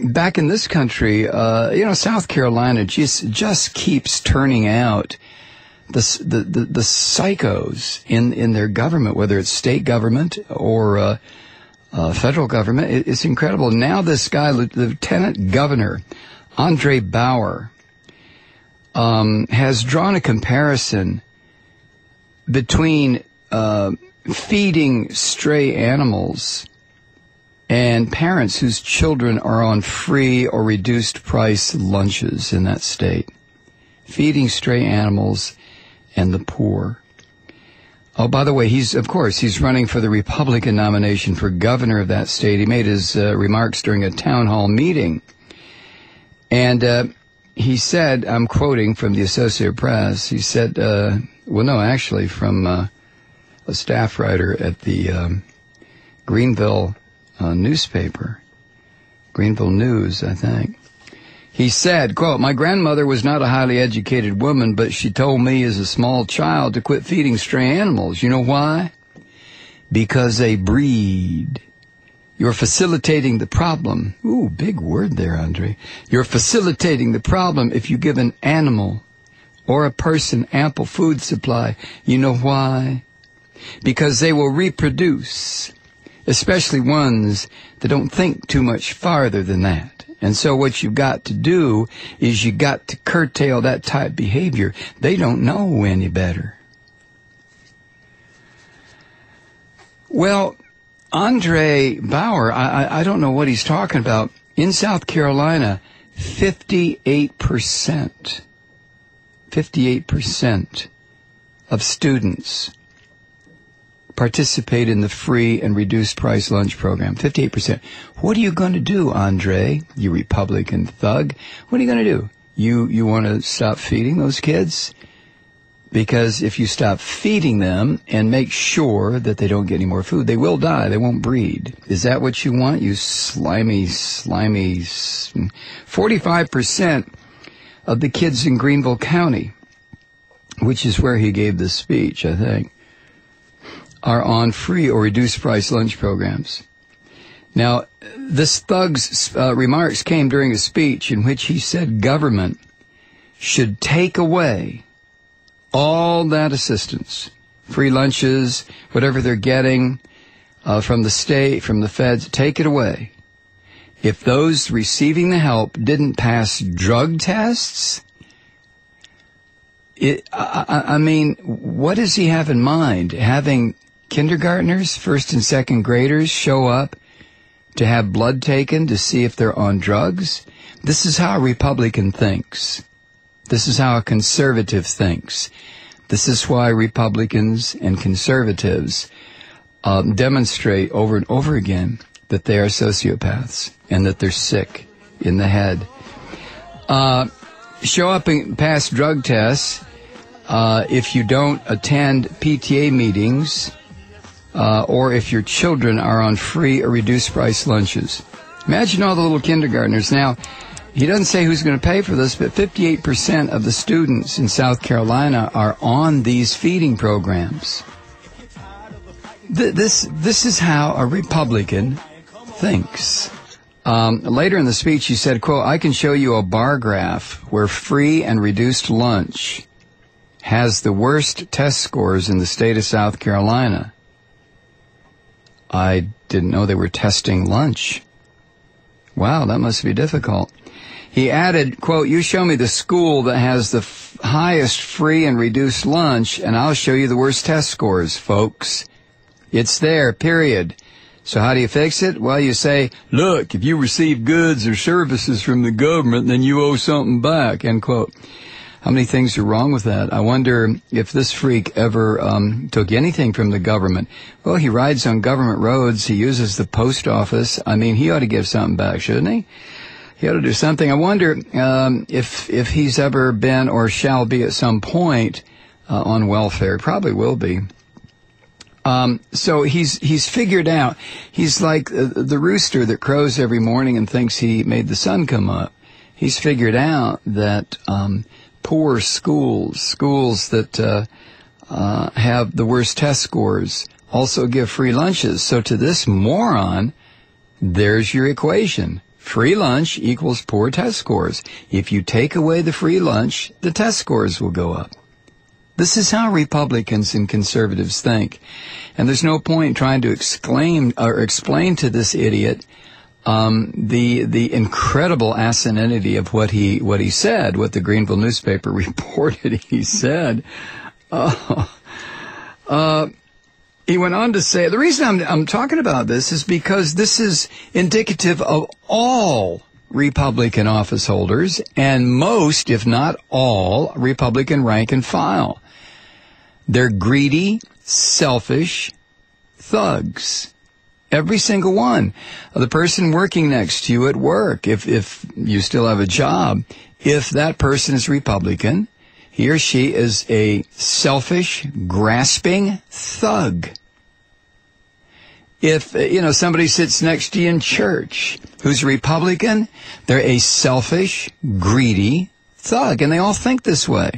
back in this country, South Carolina just keeps turning out the psychos in their government, whether it's state government or federal government. It's incredible. Now this guy, Lieutenant Governor Andre Bauer, has drawn a comparison between feeding stray animals and parents whose children are on free or reduced price lunches in that state. Feeding stray animals and the poor. Oh, by the way, he's running for the Republican nomination for governor of that state. He made his remarks during a town hall meeting. And he said, I'm quoting from the Associated Press, he said, from a staff writer at the Greenville newspaper, Greenville News, I think. He said, quote, "My grandmother was not a highly educated woman, but she told me as a small child to quit feeding stray animals. You know why? Because they breed. You're facilitating the problem." Ooh, big word there, Andre. "You're facilitating the problem if you give an animal or a person ample food supply. You know why? Because they will reproduce, especially ones that don't think too much farther than that. And so what you've got to do is you got to curtail that type of behavior. They don't know any better." Well, Andre Bauer, I don't know what he's talking about. In South Carolina, 58% of students participate in the free and reduced price lunch program. 58%. What are you going to do, Andre, you Republican thug? What are you going to do? You want to stop feeding those kids? Because if you stop feeding them and make sure that they don't get any more food, they will die. They won't breed. Is that what you want? You slimy. 45% of the kids in Greenville County, which is where he gave this speech, I think, are on free or reduced price lunch programs. Now, this thug's remarks came during a speech in which he said government should take away all that assistance, free lunches, whatever they're getting from the state, from the feds, take it away. If those receiving the help didn't pass drug tests, what does he have in mind? Having kindergartners, first and second graders show up to have blood taken to see if they're on drugs? This is how a Republican thinks. This is how a conservative thinks. This is why Republicans and conservatives demonstrate over and over again that they are sociopaths and that they're sick in the head. Show up and pass drug tests if you don't attend PTA meetings, or if your children are on free or reduced price lunches. Imagine all the little kindergartners. Now, he doesn't say who's going to pay for this, but 58% of the students in South Carolina are on these feeding programs. This is how a Republican thinks. Later in the speech, he said, quote, "I can show you a bar graph where free and reduced lunch has the worst test scores in the state of South Carolina." I didn't know they were testing lunch. Wow, that must be difficult. He added, quote, "You show me the school that has the highest free and reduced lunch, and I'll show you the worst test scores, folks. It's there, period. So how do you fix it? Well, you say, look, if you receive goods or services from the government, then you owe something back," end quote. How many things are wrong with that? I wonder if this freak ever took anything from the government. Well, he rides on government roads. He uses the post office. I mean, he ought to give something back, shouldn't he? He ought to do something. I wonder if he's ever been or shall be at some point on welfare. Probably will be. So he's figured out. He's like the rooster that crows every morning and thinks he made the sun come up. He's figured out that poor schools that have the worst test scores also give free lunches. So to this moron, there's your equation. free lunch equals poor test scores. If you take away the free lunch, the test scores will go up. This is how Republicans and conservatives think. And there's no point trying to explain to this idiot the incredible asininity of what he said, what the Greenville newspaper reported he said. He went on to say, the reason I'm talking about this is because this is indicative of all Republican office holders and most, if not all, Republican rank and file. They're greedy, selfish thugs. Every single one. The person working next to you at work, if you still have a job, if that person is Republican, he or she is a selfish, grasping thug. If, somebody sits next to you in church who's a Republican, they're a selfish, greedy thug, and they all think this way.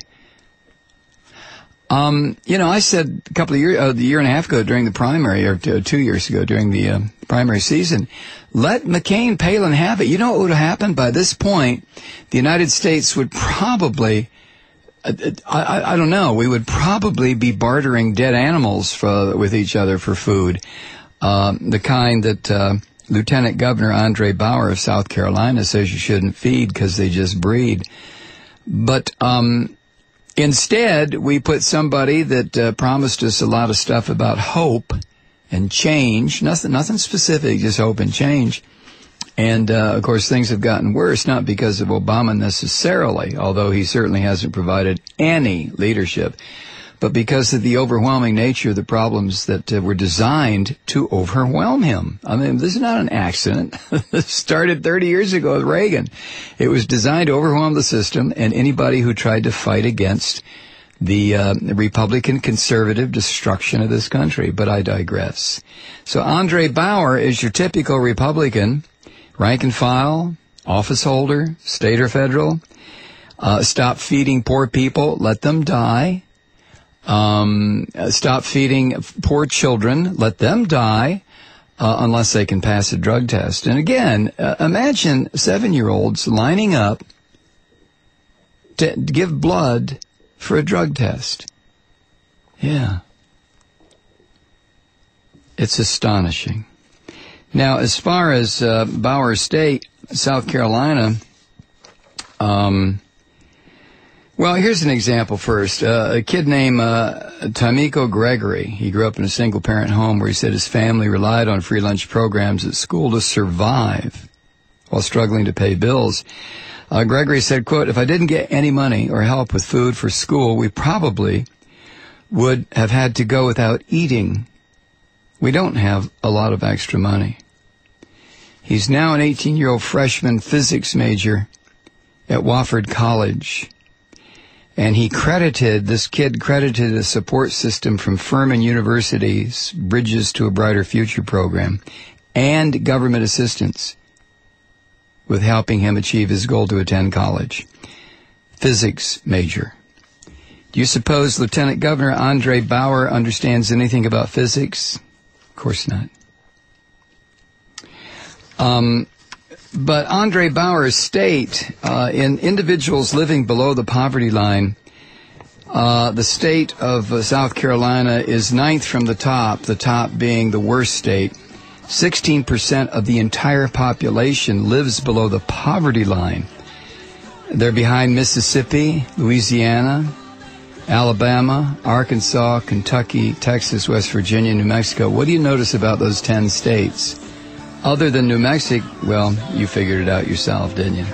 I said a year and a half ago during the primary, or 2 years ago during the primary season, let McCain, Palin have it. You know what would have happened? By this point, the United States would probably, I don't know, we would probably be bartering dead animals with each other for food. The kind that Lieutenant Governor Andre Bauer of South Carolina says you shouldn't feed because they just breed. But instead, we put somebody that promised us a lot of stuff about hope and change. Nothing specific, just hope and change. And, of course, things have gotten worse, not because of Obama necessarily, although he certainly hasn't provided any leadership, but because of the overwhelming nature of the problems that were designed to overwhelm him. I mean, this is not an accident. This started 30 years ago with Reagan. It was designed to overwhelm the system and anybody who tried to fight against the Republican conservative destruction of this country. But I digress. So Andre Bauer is your typical Republican, rank and file, office holder, state or federal. Stop feeding poor people. Let them die. Stop feeding poor children. Let them die unless they can pass a drug test. And again, imagine 7-year-olds lining up to give blood for a drug test. Yeah. It's astonishing. Now, as far as Bauer State, South Carolina, well, here's an example first. A kid named Tamiko Gregory. He grew up in a single-parent home where he said his family relied on free lunch programs at school to survive while struggling to pay bills. Gregory said, quote, "If I didn't get any money or help with food for school, we probably would have had to go without eating. We don't have a lot of extra money." He's now an 18-year-old freshman physics major at Wofford College. And this kid credited a support system from Furman University's Bridges to a Brighter Future program and government assistance with helping him achieve his goal to attend college. Physics major. Do you suppose Lieutenant Governor Andre Bauer understands anything about physics? Of course not. But Andre Bauer's state, in individuals living below the poverty line, the state of South Carolina is 9th from the top being the worst state. 16% of the entire population lives below the poverty line. They're behind Mississippi, Louisiana, Alabama, Arkansas, Kentucky, Texas, West Virginia, New Mexico. What do you notice about those 10 states? Other than New Mexico, well, you figured it out yourself, didn't you?